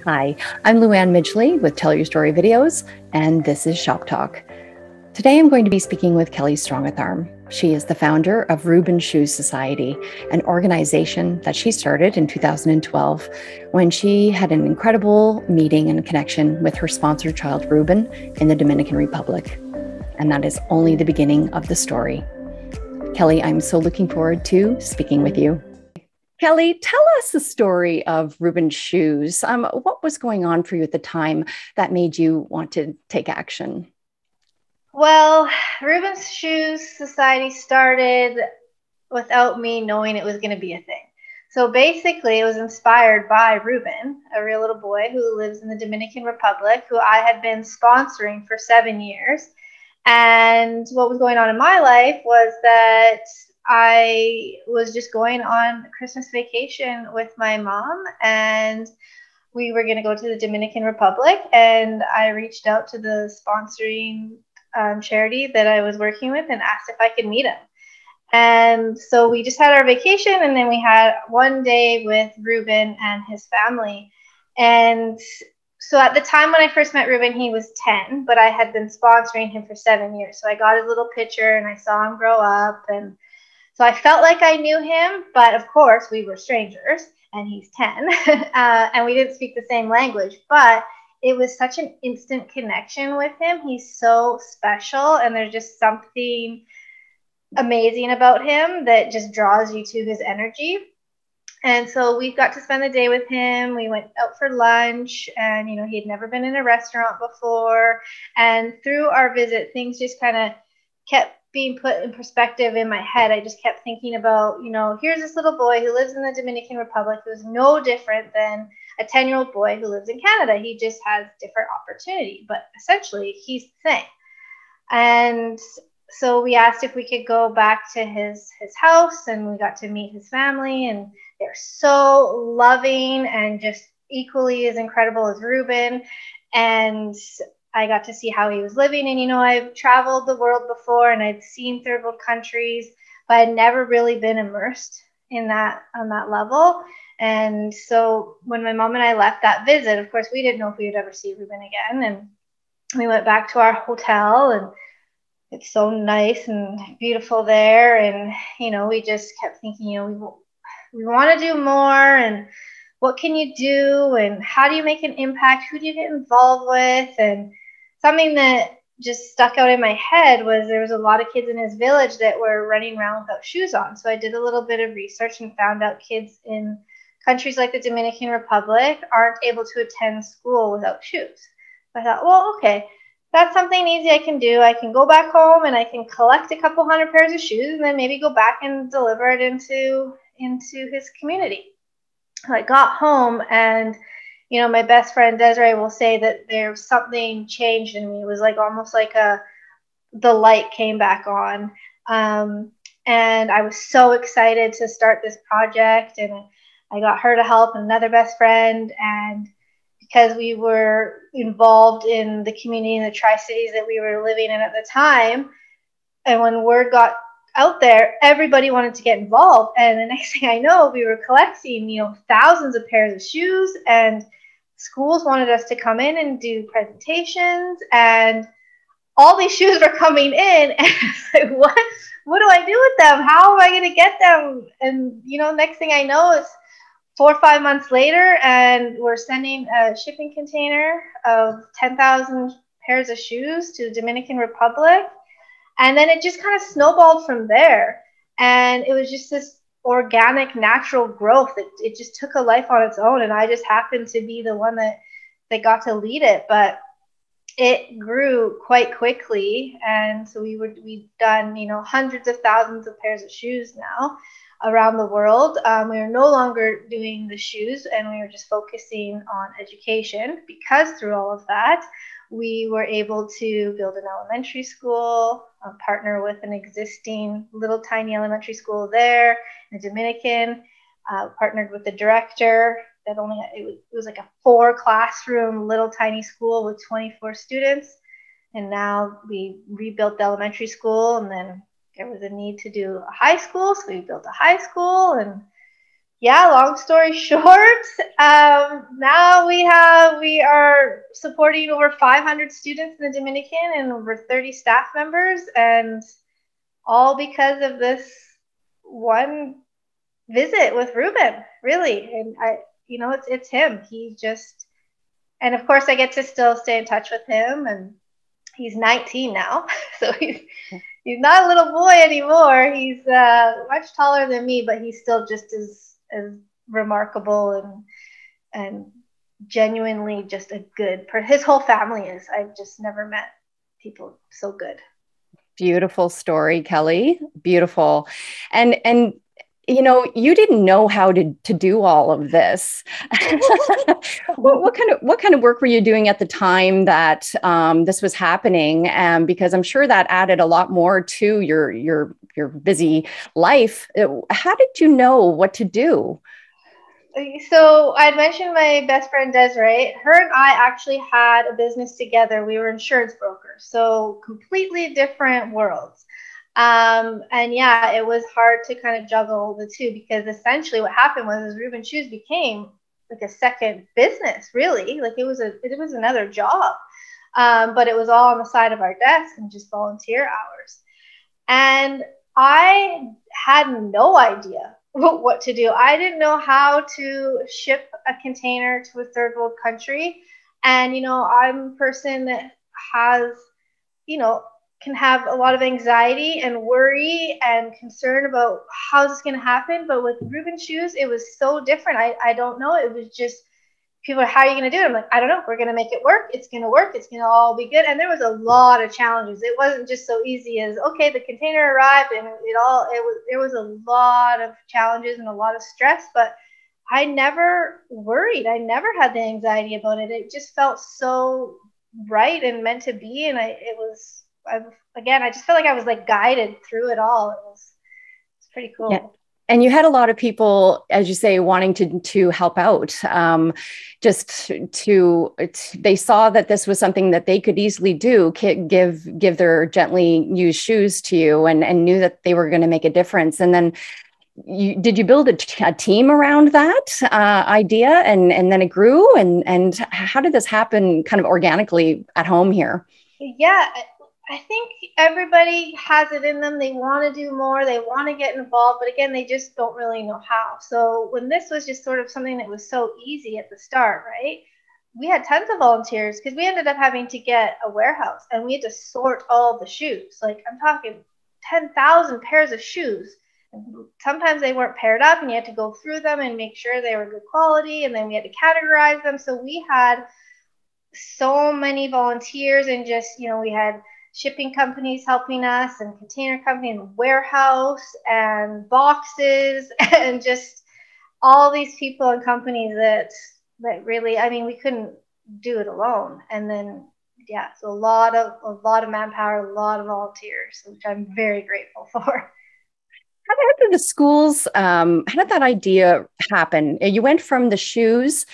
Hi, I'm Luann Midgley with Tell Your Story Videos, and this is Shop Talk. Today I'm going to be speaking with Kelly Strongitharm. She is the founder of Ruben Shoes Society, an organization that she started in 2012 when she had an incredible meeting and connection with her sponsored child, Ruben, in the Dominican Republic. And that is only the beginning of the story. Kelly, I'm so looking forward to speaking with you. Kelly, tell us the story of Ruben's Shoes. What was going on for you at the time that made you want to take action? Well, Ruben's Shoes Society started without me knowing it was going to be a thing. So basically, it was inspired by Ruben, a real little boy who lives in the Dominican Republic, who I had been sponsoring for 7 years. And what was going on in my life was that I was just going on Christmas vacation with my mom, and we were going to go to the Dominican Republic. And I reached out to the sponsoring charity that I was working with and asked if I could meet him. And so we just had our vacation, and then we had one day with Ruben and his family. And so at the time when I first met Ruben, he was 10, but I had been sponsoring him for 7 years. So I got his little picture and I saw him grow up. And so I felt like I knew him, but of course we were strangers, and he's 10, and we didn't speak the same language, but it was such an instant connection with him. He's so special, and there's just something amazing about him that just draws you to his energy. And so we got to spend the day with him. We went out for lunch, and he had never been in a restaurant before. And through our visit, things just kind of kept being put in perspective in my head. I just kept thinking about, here's this little boy who lives in the Dominican Republic who's no different than a 10-year-old boy who lives in Canada. He just has different opportunity, but essentially he's the same. And so we asked if we could go back to his house, and we got to meet his family, and they're so loving and just equally as incredible as Ruben. And I got to see how he was living. And, I've traveled the world before, and I'd seen third world countries, but I'd never really been immersed in that on that level. And so when my mom and I left that visit, of course, we didn't know if we would ever see Ruben again. And we went back to our hotel, and it's so nice and beautiful there. And, we just kept thinking, we want to do more, and what can you do, and how do you make an impact? Who do you get involved with? And something that just stuck out in my head was there was a lot of kids in his village that were running around without shoes on. So I did a little bit of research and found out kids in countries like the Dominican Republic aren't able to attend school without shoes. So I thought, well, okay, that's something easy I can do. I can go back home and I can collect a couple hundred pairs of shoes, and then maybe go back and deliver it into his community. So I got home, and my best friend Desiree will say that there's something changed in me. It was like almost like the light came back on. And I was so excited to start this project, and I got her to help, and another best friend. And because we were involved in the community in the Tri-Cities that we were living in at the time, and when word got out there, everybody wanted to get involved. And the next thing I know, we were collecting, thousands of pairs of shoes, and schools wanted us to come in and do presentations, and all these shoes were coming in, and it's like, what do I do with them? How am I going to get them? And, next thing I know, it's 4 or 5 months later, and we're sending a shipping container of 10,000 pairs of shoes to the Dominican Republic. And then it just kind of snowballed from there. And it was just this organic, natural growth. It just took a life on its own. And I just happened to be the one that got to lead it. But it grew quite quickly. And so we've done, hundreds of thousands of pairs of shoes now around the world. We are no longer doing the shoes, and we were just focusing on education, because through all of that, we were able to build an elementary school, partner with an existing little tiny elementary school there in the Dominican, partnered with the director that it was like a 4 classroom little tiny school with 24 students. And now we rebuilt the elementary school, and then there was a need to do a high school, so we built a high school. And yeah, long story short, now we have supporting over 500 students in the Dominican and over 30 staff members, and all because of this one visit with Ruben, really. And it's him. He just, and of course I get to still stay in touch with him, and he's 19 now. So he's not a little boy anymore. He's much taller than me, but he's still just as remarkable and genuinely just a good person. His whole family is. I've just never met people so good. Beautiful story, Kelly. Beautiful. And you didn't know how to do all of this. what kind of work were you doing at the time that this was happening? Because I'm sure that added a lot more to your busy life. How did you know what to do? So I'd mentioned my best friend Desiree. Her and I actually had a business together. We were insurance brokers, so completely different worlds. And yeah, it was hard to kind of juggle the two, because essentially what happened was Ruben Shoes became like a second business, really. Like it was another job, but it was all on the side of our desk and just volunteer hours. And I had no idea what to do. I didn't know how to ship a container to a third world country. And, I'm a person that has, can have a lot of anxiety and worry and concern about how's this going to happen. But with Ruben Shoes, it was so different. I don't know. It was just people are, how are you going to do it? I'm like, I don't know. We're going to make it work. It's going to work. It's going to all be good. And there was a lot of challenges. It wasn't just so easy as, okay, the container arrived and there was a lot of challenges and a lot of stress, but I never worried. I never had the anxiety about it. It just felt so right and meant to be. And I just felt like I was like guided through it all. It's pretty cool. Yeah. And you had a lot of people, as you say, wanting to help out. They saw that this was something that they could easily do, give their gently used shoes to you, and knew that they were going to make a difference. And then did you build a team around that idea, and then it grew? And how did this happen kind of organically at home here? Yeah. I think everybody has it in them. They want to do more. They want to get involved. But again, they just don't really know how. So when this was just sort of something that was so easy at the start, right? We had tons of volunteers, because we ended up having to get a warehouse and we had to sort all the shoes. Like I'm talking 10,000 pairs of shoes. And sometimes they weren't paired up and you had to go through them and make sure they were good quality. And then we had to categorize them. So we had so many volunteers, and just, we had shipping companies helping us, and container company, and warehouse, and boxes, and just all these people and companies that really, we couldn't do it alone. And then, yeah, so a lot of manpower, a lot of volunteers, which I'm very grateful for. How did the schools, how did that idea happen? You went from the shoes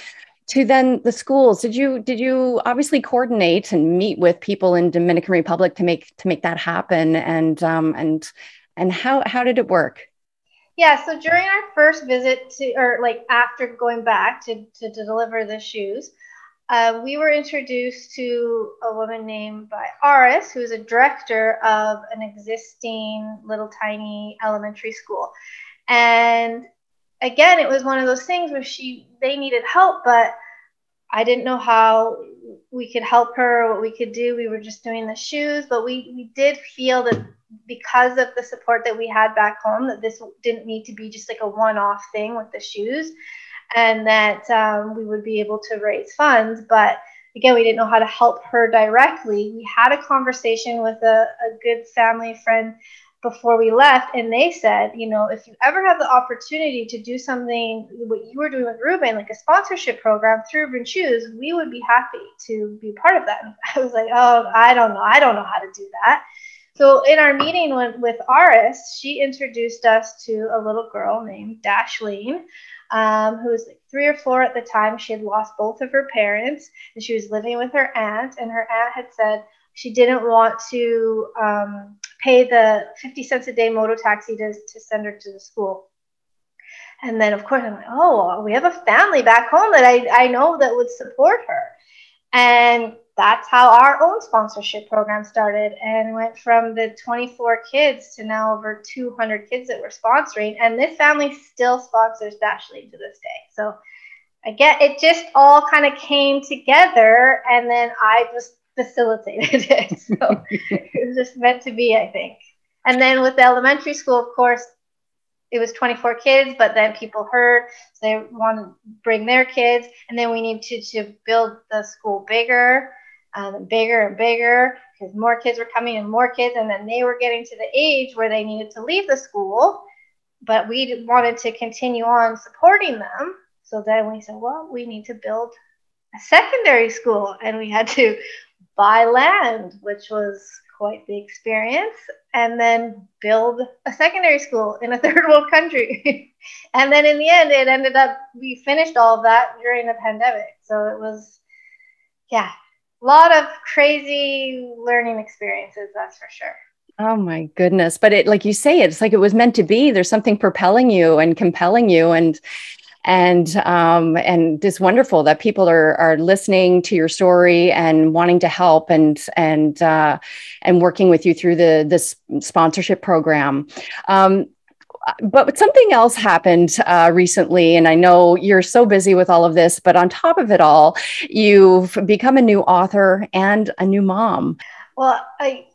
to then the schools. Did you obviously coordinate and meet with people in Dominican Republic to make that happen? And how did it work? Yeah, so during our first visit after going back to deliver the shoes, we were introduced to a woman named by Aris, who's a director of an existing little tiny elementary school. And again, it was one of those things where they needed help, but I didn't know how we could help her, what we could do. We were just doing the shoes, but we did feel that because of the support that we had back home, that this didn't need to be just like a one-off thing with the shoes, and that we would be able to raise funds. But again, we didn't know how to help her directly. We had a conversation with a good family friend before we left, and they said, if you ever have the opportunity to do something, what you were doing with Ruben, like a sponsorship program through Ruben Shoes, we would be happy to be part of that. And I was like, oh, I don't know how to do that. So in our meeting with Aris, she introduced us to a little girl named Dashlene, who was like 3 or 4 at the time. She had lost both of her parents, and she was living with her aunt, and her aunt had said she didn't want to pay the 50 cents a day moto taxi to send her to the school. And then, of course, I'm like, oh, we have a family back home that I know that would support her. And that's how our own sponsorship program started, and went from the 24 kids to now over 200 kids that we're sponsoring. And this family still sponsors Dashlane to this day. So I get it, just all kind of came together, and then I just facilitated it. So it was just meant to be, I think. And then with the elementary school, of course, it was 24 kids, but then people heard, so they wanted to bring their kids, and then we needed to build the school bigger, bigger and bigger, because more kids were coming and more kids, and then they were getting to the age where they needed to leave the school, but we wanted to continue on supporting them. So then we said, well, we need to build a secondary school, and we had to buy land, which was quite the experience, and then build a secondary school in a third world country. And then in the end, it ended up, we finished all of that during the pandemic. So it was, yeah, a lot of crazy learning experiences, that's for sure. Oh my goodness. But it, like you say, it's like it was meant to be. There's something propelling you and compelling you, and it's wonderful that people are listening to your story and wanting to help and working with you through this sponsorship program. But something else happened recently, and I know you're so busy with all of this, but on top of it all, you've become a new author and a new mom. Well,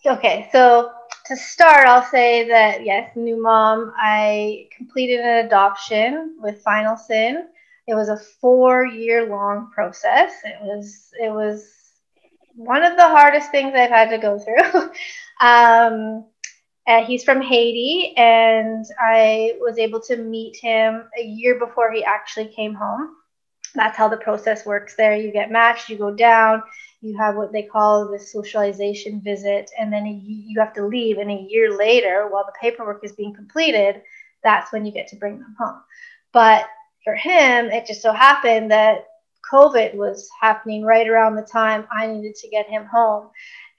okay, so to start, I'll say that, yes, new mom, I completed an adoption with Final Sin. It was a 4-year-long process. It was one of the hardest things I've had to go through. He's from Haiti, and I was able to meet him a year before he actually came home. That's how the process works there. You get matched, you go down, you have what they call the socialization visit, and then you have to leave. And a year later, while the paperwork is being completed, that's when you get to bring them home. But for him, it just so happened that COVID was happening right around the time I needed to get him home.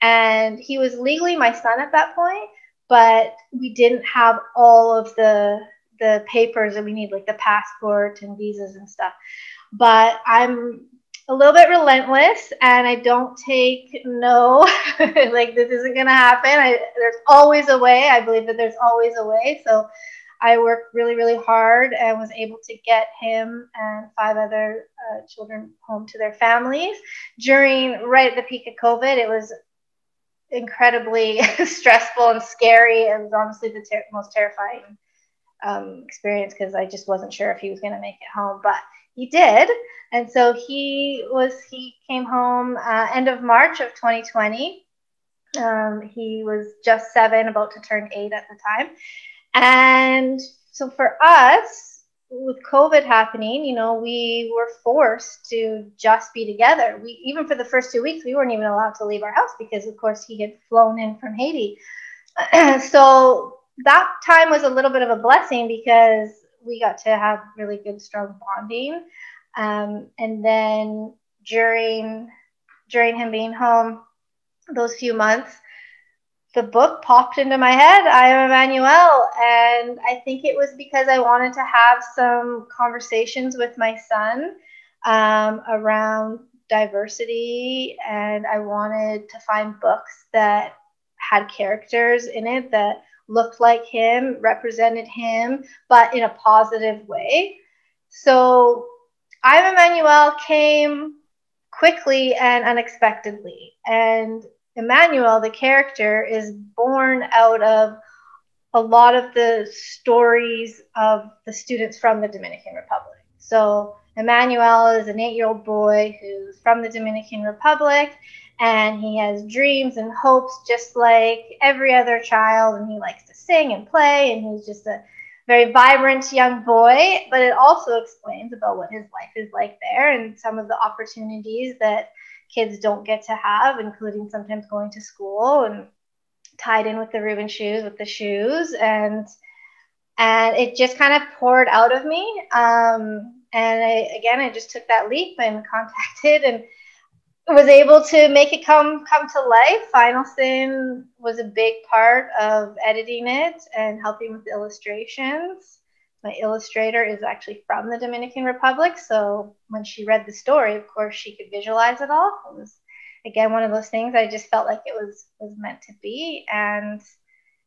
And he was legally my son at that point, but we didn't have all of the papers that we need, like the passport and visas and stuff. But I'm a little bit relentless, and I don't take no, like this isn't going to happen. There's always a way. I believe that there's always a way. So I worked really, really hard and was able to get him and 5 other children home to their families right at the peak of COVID. It was incredibly stressful and scary. It was honestly the most terrifying experience, because I just wasn't sure if he was going to make it home, but he did. And so he came home end of March of 2020. He was just 7, about to turn 8 at the time. And so for us, with COVID happening, we were forced to just be together. Even for the first 2 weeks, we weren't even allowed to leave our house because, of course, he had flown in from Haiti. So that time was a little bit of a blessing, because we got to have really good, strong bonding. And then during him being home, those few months, the book popped into my head, I Am Emmanuel. And I think it was because I wanted to have some conversations with my son around diversity, and I wanted to find books that had characters in it that looked like him, represented him, but in a positive way. So I Am Emmanuel came quickly and unexpectedly. And Emmanuel, the character, is born out of a lot of the stories of the students from the Dominican Republic. So Emmanuel is an 8-year-old boy who's from the Dominican Republic, and he has dreams and hopes just like every other child, and he likes to sing and play, and he's just a very vibrant young boy. But it also explains about what his life is like there, and some of the opportunities that kids don't get to have, including sometimes going to school, and tied in with the Ruben shoes, with the shoes, and it just kind of poured out of me. And I just took that leap and contacted and was able to make it come to life. Final Sin was a big part of editing it and helping with the illustrations. my illustrator is actually from the Dominican Republic. So when she read the story, of course, she could visualize it all. It was, again, one of those things I just felt like it was meant to be. And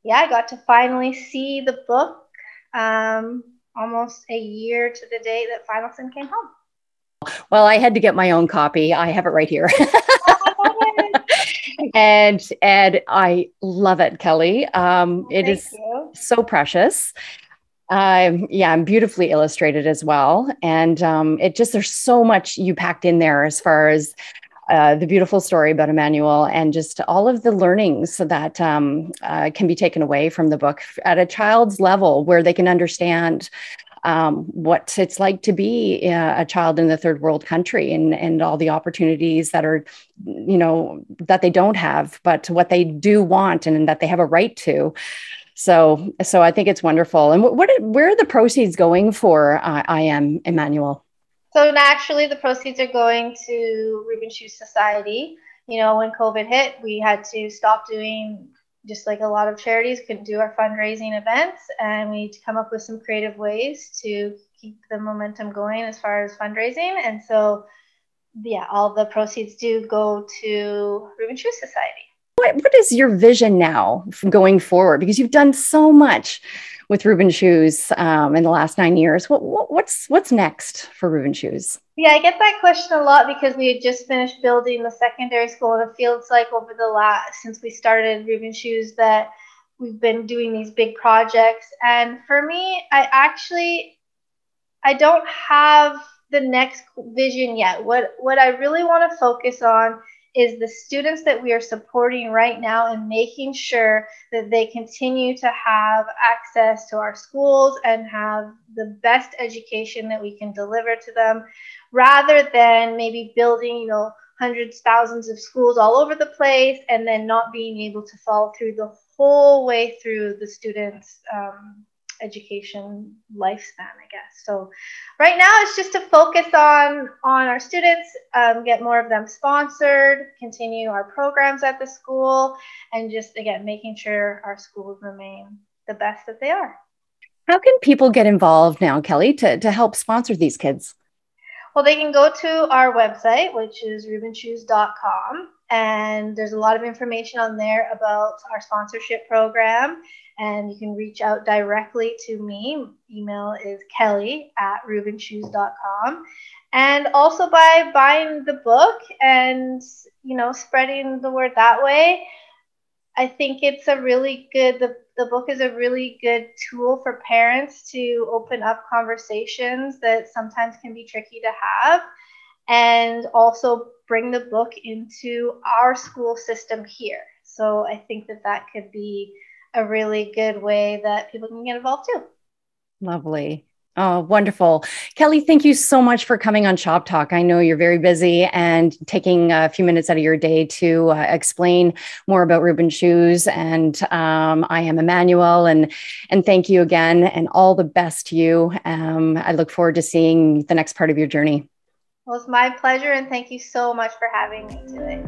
yeah, I got to finally see the book almost a year to the day that Finalson came home. Well, I had to get my own copy. I have it right here. and I love it, Kelly. It is so precious. Yeah, and beautifully illustrated as well. And it just, there's so much you packed in there as far as the beautiful story about Emmanuel and just all of the learnings that can be taken away from the book at a child's level where they can understand what it's like to be a child in the third world country and all the opportunities that are, that they don't have, but what they do want and that they have a right to. So I think it's wonderful. And where are the proceeds going for I Am Emmanuel? So naturally, the proceeds are going to Ruben Shoes Society. When COVID hit, we had to stop doing, just like a lot of charities couldn't do our fundraising events, and we had to come up with some creative ways to keep the momentum going as far as fundraising. And so, yeah, all the proceeds do go to Ruben Shoes Society. What is your vision now going forward? Because you've done so much with Ruben Shoes in the last 9 years. What's next for Ruben Shoes? Yeah, I get that question a lot because we had just finished building the secondary school, and it feels like over the since we started Ruben Shoes that we've been doing these big projects. And for me, I don't have the next vision yet. What I really want to focus on is the students that we are supporting right now and making sure that they continue to have access to our schools and have the best education that we can deliver to them, rather than maybe building, hundreds, thousands of schools all over the place and then not being able to follow through the whole way through the students' education lifespan, I guess. So right now it's just to focus on our students, get more of them sponsored, continue our programs at the school, and just, again, making sure our schools remain the best that they are. How can people get involved now, Kelly, to help sponsor these kids? Well, they can go to our website, which is rubenshoes.com, and there's a lot of information on there about our sponsorship program. And you can reach out directly to me. Email is kelly@rubenshoes.com. And also by buying the book and, spreading the word that way, I think it's a really good, the book is a really good tool for parents to open up conversations that sometimes can be tricky to have, and also bring the book into our school system here. So I think that could be a really good way that people can get involved too. Lovely. Oh, wonderful. Kelly, thank you so much for coming on Shop Talk. I know you're very busy and taking a few minutes out of your day to explain more about Ruben Shoes and I Am Emmanuel. And thank you again, and all the best to you. I look forward to seeing the next part of your journey. Well, it's my pleasure, and thank you so much for having me today.